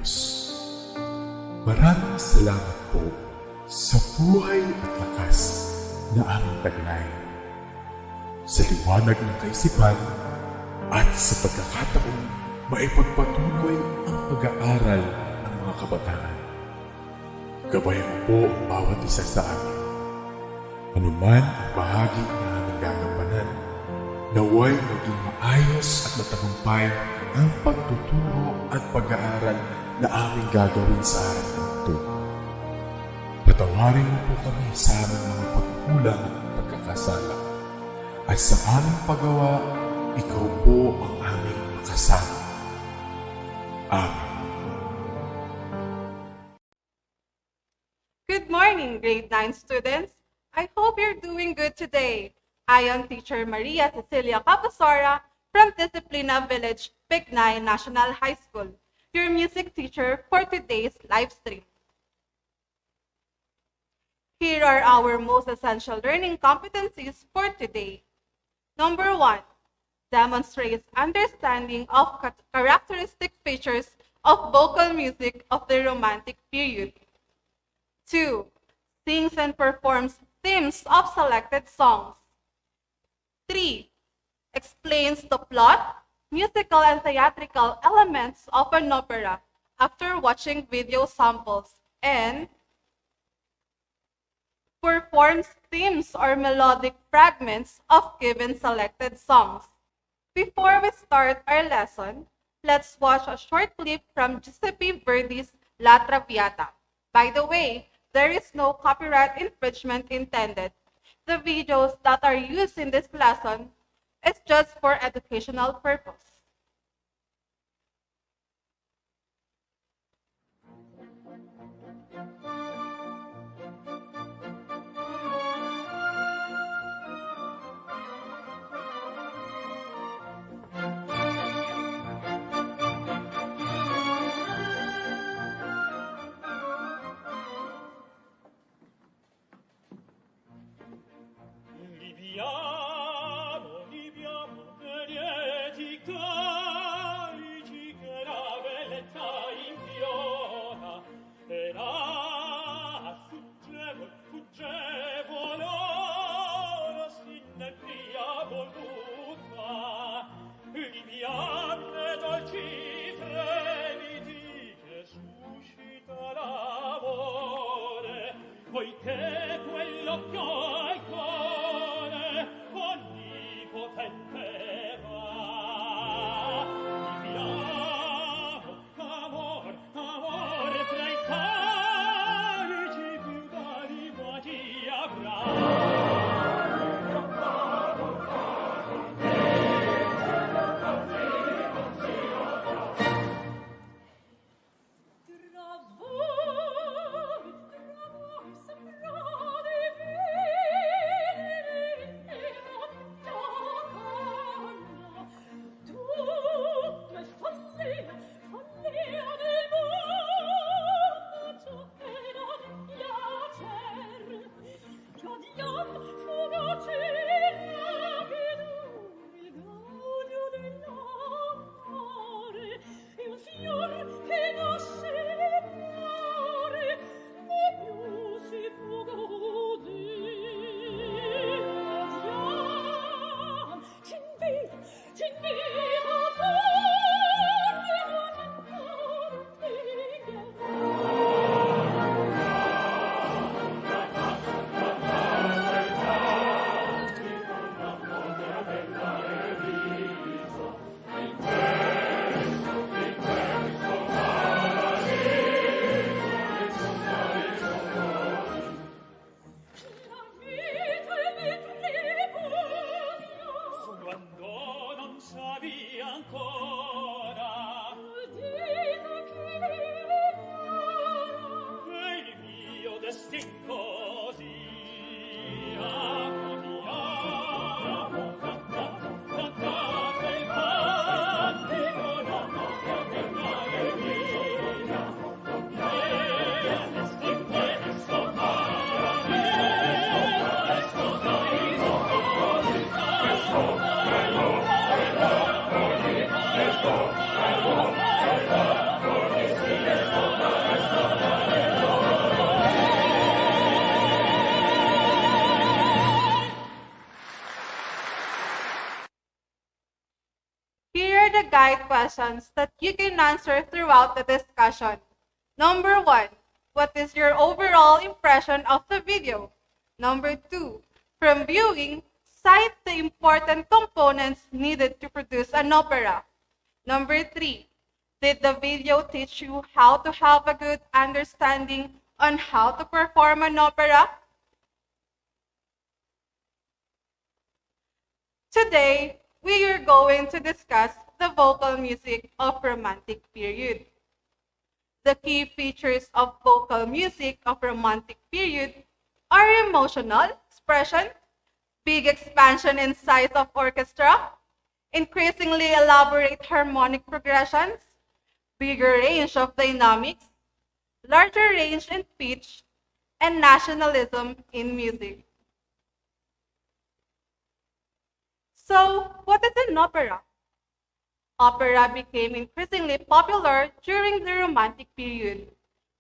Diyos. Maraming salamat po sa buhay at lakas na aming taglay, sa liwanag ng kaisipan at sa pagkakataong maipagpatuloy ang pag-aaral ng mga kabataan. Gabayan mo po ang bawat isa sa amin. Anuman ang bahagi na aming gagampanan, naway maging maayos at matagumpay ang pagtuturo at pag-aaral na aming gagawin sa araw na ito. Patawarin mo po kami sa aming mga pagkulang at pagkakasala. At sa aming paggawa, ikaw po ang aming makasama. Amen. Good morning, grade 9 students. I hope you're doing good today. I am teacher Maria Cecilia Cabusora from Disiplina Village, Bignay National High School, your music teacher for today's live stream. Here are our most essential learning competencies for today. Number 1, demonstrates understanding of characteristic features of vocal music of the Romantic period. 2, sings and performs themes of selected songs. 3, explains the plot, musical and theatrical elements of an opera after watching video samples. And performs themes or melodic fragments of given selected songs. Before we start our lesson, let's watch a short clip from Giuseppe Verdi's La Traviata. By the way, there is no copyright infringement intended. The videos that are used in this lesson is just for educational purpose. Viviamo, viviamo, benedica guide questions that you can answer throughout the discussion. Number 1, what is your overall impression of the video? Number 2, from viewing, cite the important components needed to produce an opera. Number 3, did the video teach you how to have a good understanding on how to perform an opera? Today, we are going to discuss the vocal music of Romantic period. The key features of vocal music of Romantic period are emotional expression, big expansion in size of orchestra, increasingly elaborate harmonic progressions, bigger range of dynamics, larger range in pitch, and nationalism in music. So, what is an opera? Opera became increasingly popular during the Romantic period.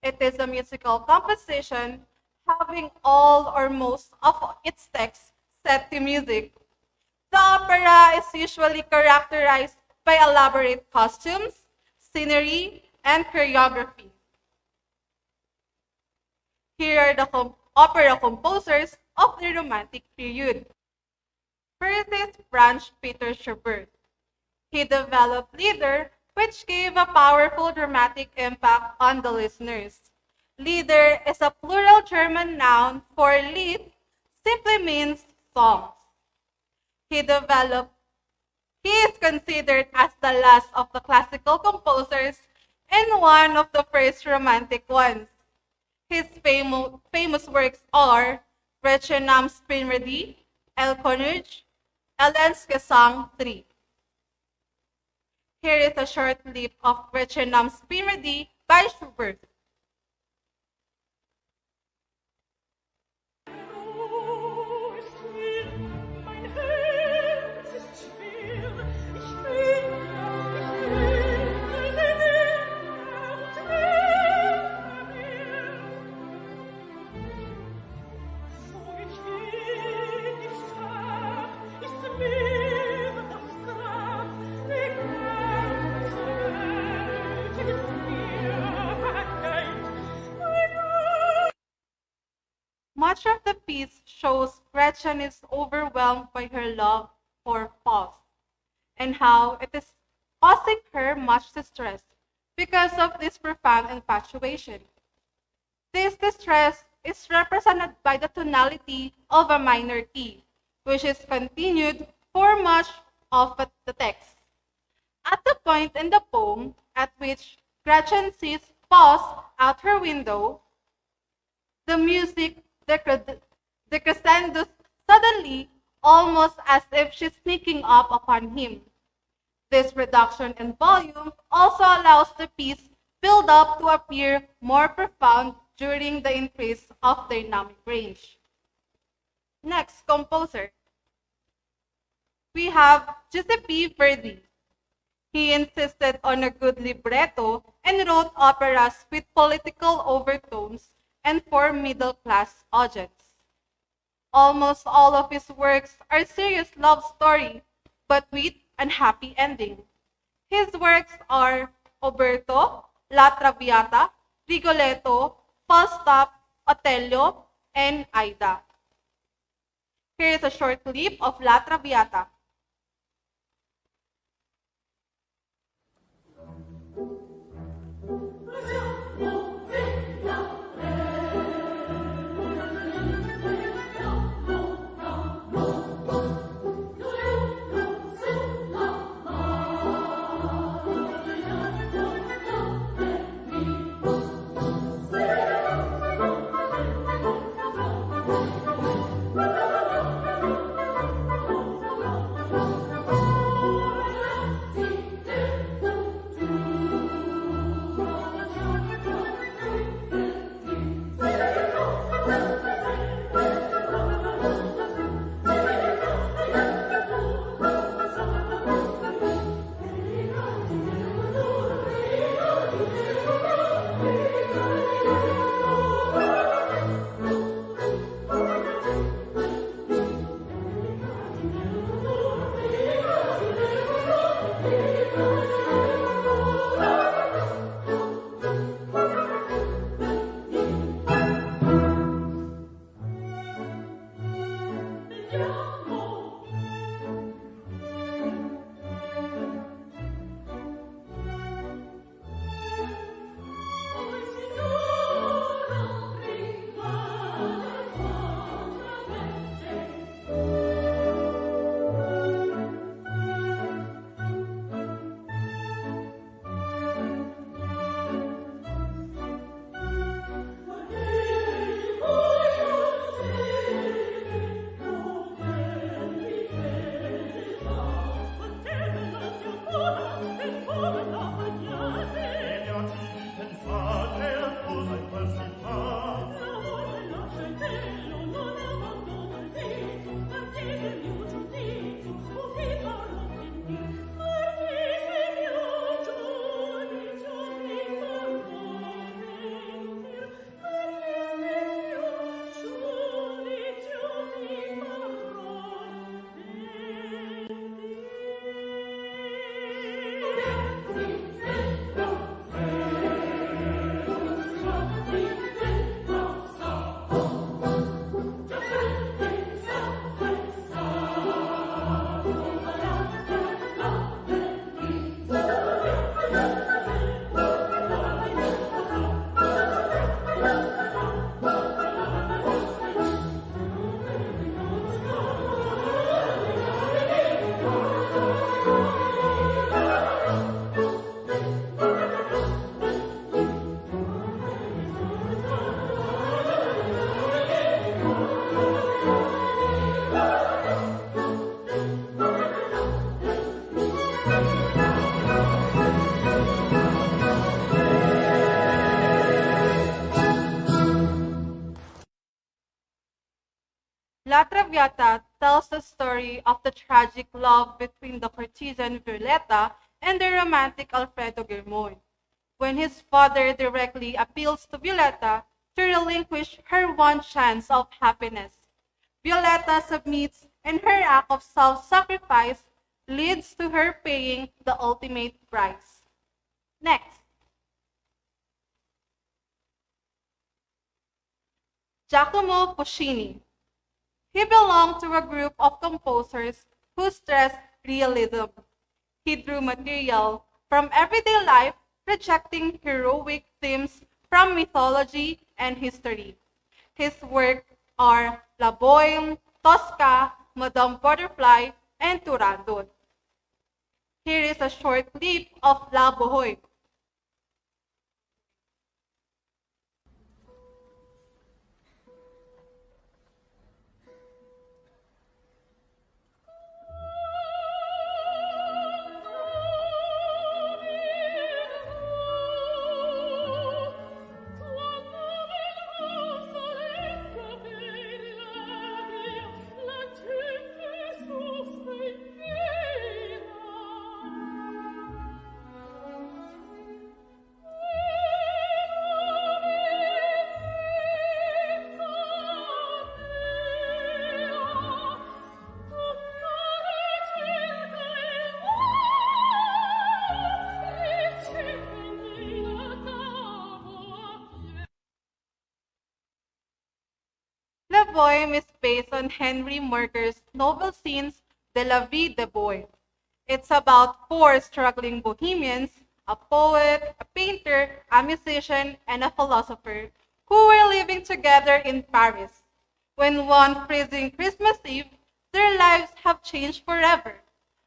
It is a musical composition having all or most of its text set to music. The opera is usually characterized by elaborate costumes, scenery, and choreography. Here are the opera composers of the Romantic period. First is Franz Peter Schubert. He developed Lieder, which gave a powerful dramatic impact on the listeners. Lieder is a plural German noun for Lied, simply means songs. He is considered as the last of the classical composers and one of the first romantic ones. His famous works are Gretchen am Spinredi, El Konrad, Ellen's Gesang 3. Here is a short clip of Gretchen am Spinredi by Schubert. Much of the piece shows Gretchen is overwhelmed by her love for Faust and how it is causing her much distress because of this profound infatuation. This distress is represented by the tonality of a minor key, which is continued for much of the text. At the point in the poem at which Gretchen sees Faust out her window, the music decrescendos suddenly, almost as if she's sneaking up upon him. This reduction in volume also allows the piece build up to appear more profound during the increase of dynamic range. Next composer, we have Giuseppe Verdi. He insisted on a good libretto and wrote operas with political overtones and for middle-class audience. Almost all of his works are serious love story, but with an happy ending. His works are Oberto, La Traviata, Rigoletto, Falstaff, Otello, and Aida. Here is a short clip of La Traviata. La Traviata tells the story of the tragic love between the courtesan Violeta and the romantic Alfredo Germon, when his father directly appeals to Violeta to relinquish her one chance of happiness. Violeta submits, and her act of self-sacrifice leads to her paying the ultimate price. Next, Giacomo Puccini. He belonged to a group of composers who stressed realism. He drew material from everyday life, rejecting heroic themes from mythology and history. His work are La Bohème, Tosca, Madame Butterfly, and Turandot. Here is a short clip of La Bohème. The poem is based on Henry Mercer's novel scenes de la vie de boy. It's about four struggling bohemians, a poet, a painter, a musician, and a philosopher, who were living together in Paris. When one freezing Christmas Eve, their lives have changed forever.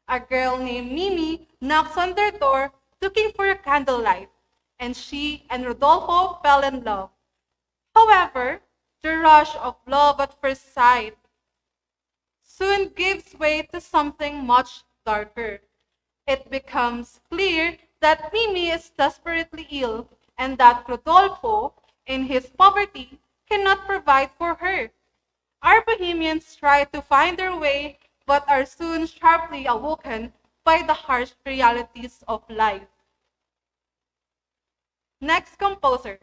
A girl named Mimi knocks on their door looking for a candlelight, and she and Rodolfo fell in love. However, the rush of love at first sight soon gives way to something much darker. It becomes clear that Mimi is desperately ill and that Rodolfo, in his poverty, cannot provide for her. Our Bohemians try to find their way but are soon sharply awoken by the harsh realities of life. Next composer,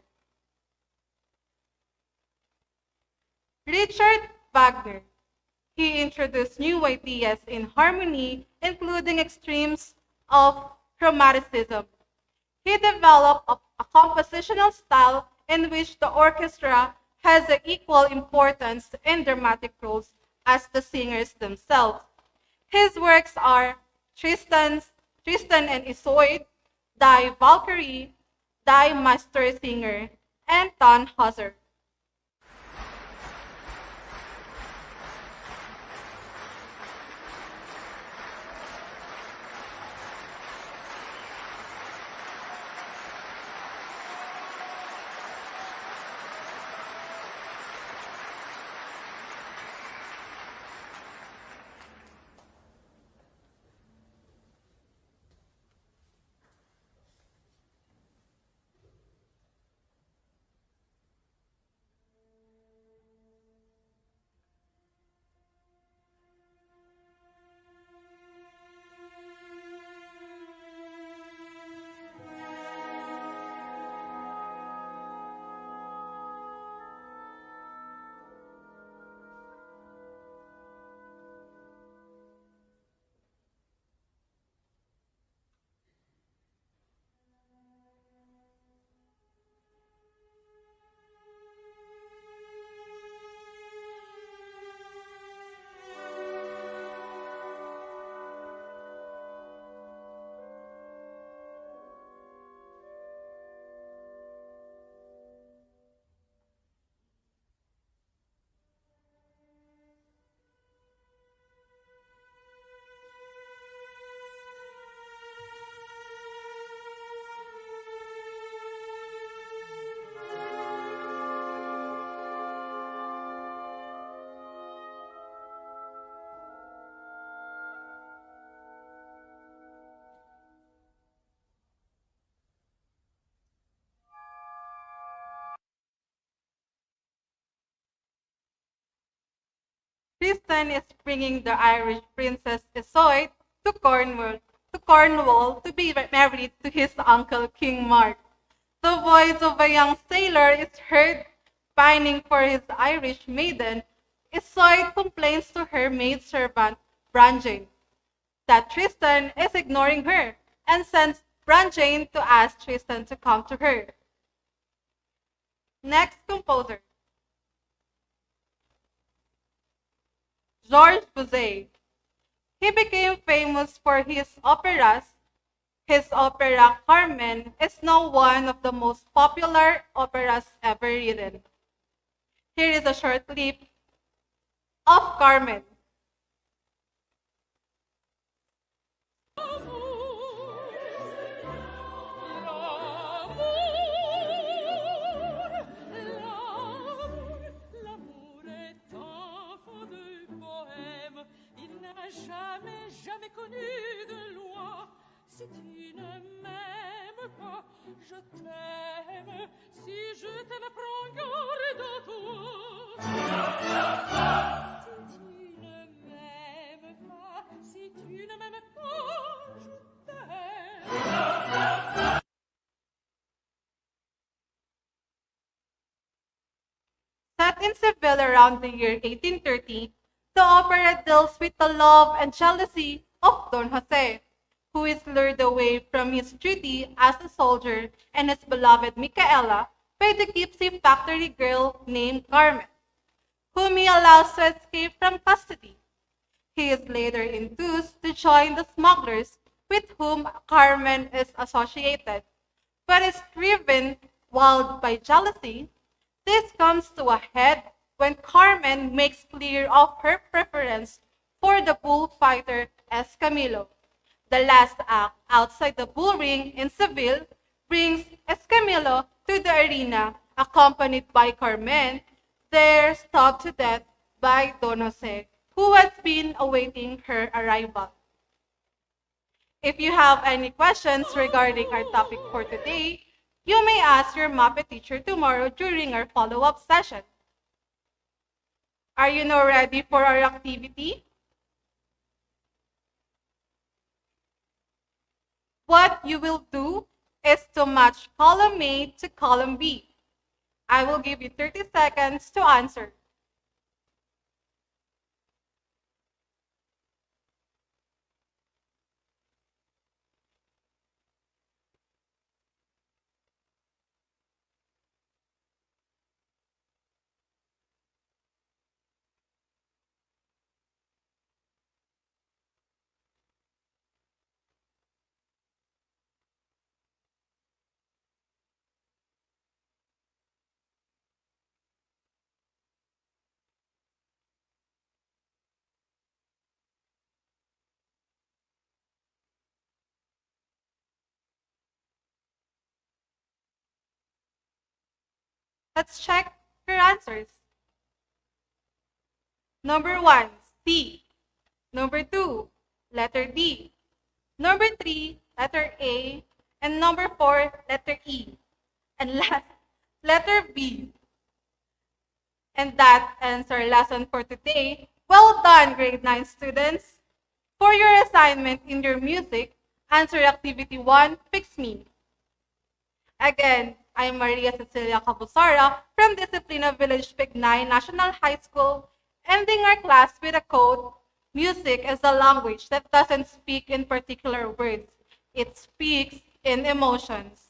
Richard Wagner. He introduced new ideas in harmony, including extremes of chromaticism. He developed a compositional style in which the orchestra has an equal importance in dramatic roles as the singers themselves. His works are Tristan and Isolde, Die Valkyrie, Die Master Singer, and Tannhäuser. Tristan is bringing the Irish princess Isolde to Cornwall to be married to his uncle King Mark. The voice of a young sailor is heard pining for his Irish maiden. Isolde complains to her maidservant Branjane that Tristan is ignoring her and sends Branjane to ask Tristan to come to her. Next composer, Georges Bizet. He became famous for his operas. His opera Carmen is now one of the most popular operas ever written. Here is a short clip of Carmen. Jamais, jamais connu de loi. Si tu ne m'aimes pas, je t'aime. Si je t'aime, prends garde à toi. Si tu ne m'aimes pas, si tu ne m'aimes pas, je t'aime. Set in Seville around the year 1830, the opera deals with the love and jealousy of Don Jose, who is lured away from his duty as a soldier and his beloved Micaela by the gypsy factory girl named Carmen, whom he allows to escape from custody. He is later induced to join the smugglers with whom Carmen is associated, but is driven wild by jealousy. This comes to a head when Carmen makes clear of her preference for the bullfighter Escamillo. The last act outside the bull ring in Seville brings Escamillo to the arena, accompanied by Carmen, there stabbed to death by Don Jose, who has been awaiting her arrival. If you have any questions regarding our topic for today, you may ask your Mapeh teacher tomorrow during our follow-up session. Are you now ready for our activity? What you will do is to match column A to column B. I will give you 30 seconds to answer. Let's check your answers. Number 1, C. Number 2, letter D. Number 3, letter A. And number 4, letter E. And last, letter B. And that ends our lesson for today. Well done, grade 9 students. For your assignment in your music, answer activity 1, Fix Me. Again, I'm Maria Cecilia Cabusora from Disiplina Village Bignay National High School, ending our class with a quote, "Music is a language that doesn't speak in particular words. It speaks in emotions."